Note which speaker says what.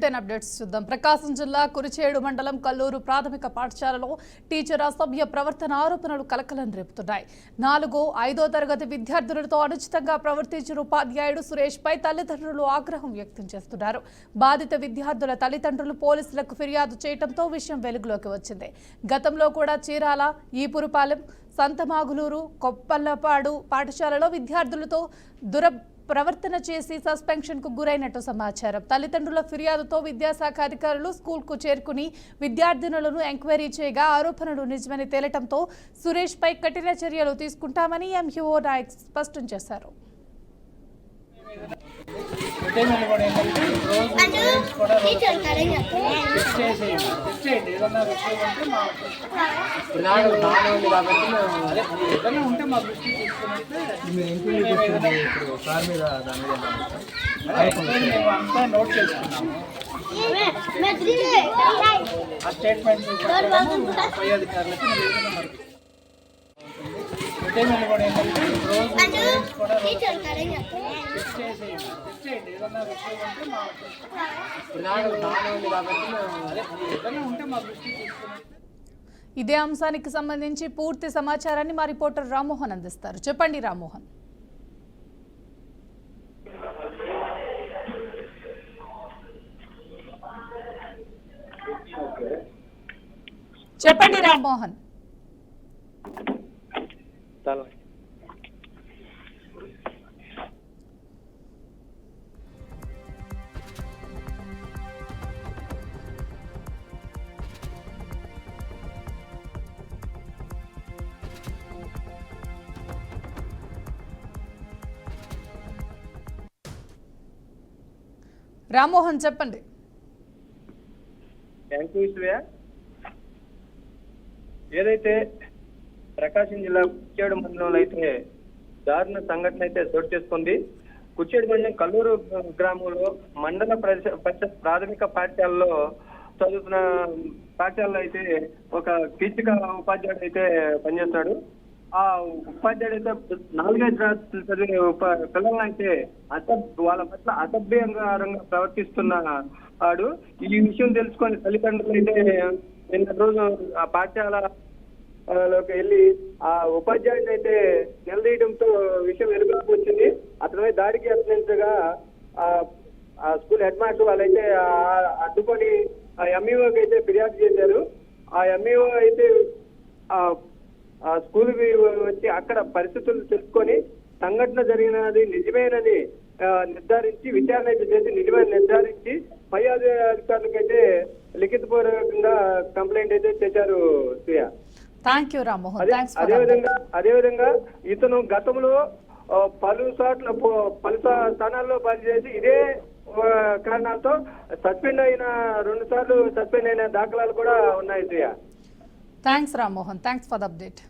Speaker 1: Bulletin updates చూద్దాం. ప్రకాశం జిల్లా కురిచేడు మండలం కల్లూరు ప్రాథమిక పాఠశాలలో టీచర్ అసభ్య ప్రవర్తన ఆరోపణలు కలకలం రేపుతున్నాయి. 4, 5వ తరగతి విద్యార్థులతో అనుచితంగా ప్రవర్తించిన ఉపాధ్యాయుడు సురేష్ పై తల్లిదండ్రులు ఆగ్రహం వ్యక్తం చేస్తున్నారు. బాధిత విద్యార్థుల తల్లిదండ్రులు పోలీసులకు ఫిర్యాదు చేయడంతో విషయం వెలుగులోకి వచ్చింది. గతంలో కూడా చీరాల, ఈపురుపాలెం, సంతమాగులూరు, కొప్పల్లపాడు పాఠశాలలో విద్యార్థులతో ప్రవర్తన చేసి సస్పెన్షన్ కు గురైనట్టు సమాచారం. తల్లిదండ్రుల ఫిర్యాదుతో విద్యాశాఖ అధికారులు స్కూల్ కు చేరుకుని విద్యార్థినులను ఎంక్వైరీ చేయగా ఆరోపణలు నిజమని తేలటంతో సురేష్ పై కఠిన చర్యలు తీసుకుంటామని ఎంఈఓ నాయక్ స్పష్టం చేశారు.
Speaker 2: నోట్ చేసుకున్నాము. ఆ స్టేట్మెంట్ పై అధికారులకు
Speaker 1: ఇదే అంశానికి సంబంధించి పూర్తి సమాచారాన్ని మా రిపోర్టర్ రామ్మోహన్ అందిస్తారు. చెప్పండి రామ్మోహన్. చెప్పండి రామ్మోహన్. రామ్మోహన్ చెప్పండి.
Speaker 3: ఏదైతే ప్రకాశం జిల్లా కుచ్చేడు మండలంలో అయితే దారుణ సంఘటన అయితే చోటు చేసుకుంది. కుచ్చేడు మండలం కల్లూరు గ్రామంలో మండల పరిషత్ ప్రాథమిక పాఠశాలలో చదువుతున్న పాఠశాలలో అయితే ఒక కీచక ఉపాధ్యాయుడు అయితే పనిచేస్తాడు. ఆ ఉపాధ్యాయుడు అయితే 4వ తరగతి చదివే పిల్లలను అయితే వాళ్ళ పట్ల అసభ్యంగా ప్రవర్తిస్తున్నాడు. ఈ విషయం తెలుసుకొని తల్లిదండ్రులు అయితే నిన్న రోజు ఆ పాఠశాలలోకి వెళ్ళి ఆ ఉపాధ్యాయుడిని అయితే నిలదీయడంతో విషయం వెలుగులోకి వచ్చింది. అతనిపై దాడికి యత్నించగా ఆ స్కూల్ హెడ్ మాస్టర్ వాళ్ళైతే అడ్డుకొని ఆ ఎంఈఓకి అయితే ఫిర్యాదు చేశారు. ఆ ఎంఈఓ అయితే ఆ స్కూల్ వచ్చి అక్కడ పరిస్థితులు తెలుసుకొని సంఘటన జరిగినది నిజమేనని నిర్ధారించి విచారణ అయితే చేసి నిజమే నిర్ధారించి పై అధికారులకు అయితే లిఖితపూర్వకంగా కంప్లైంట్ అయితే చేశారు. అదేవిధంగా ఇతను గతంలో పలు స్థానాల్లో పనిచేసి ఇదే కారణాలతో సస్పెండ్ అయిన 2 సార్లు సస్పెండ్ అయిన దాఖలాలు కూడా ఉన్నాయి.
Speaker 1: Thanks Rammohan. Thanks for the update.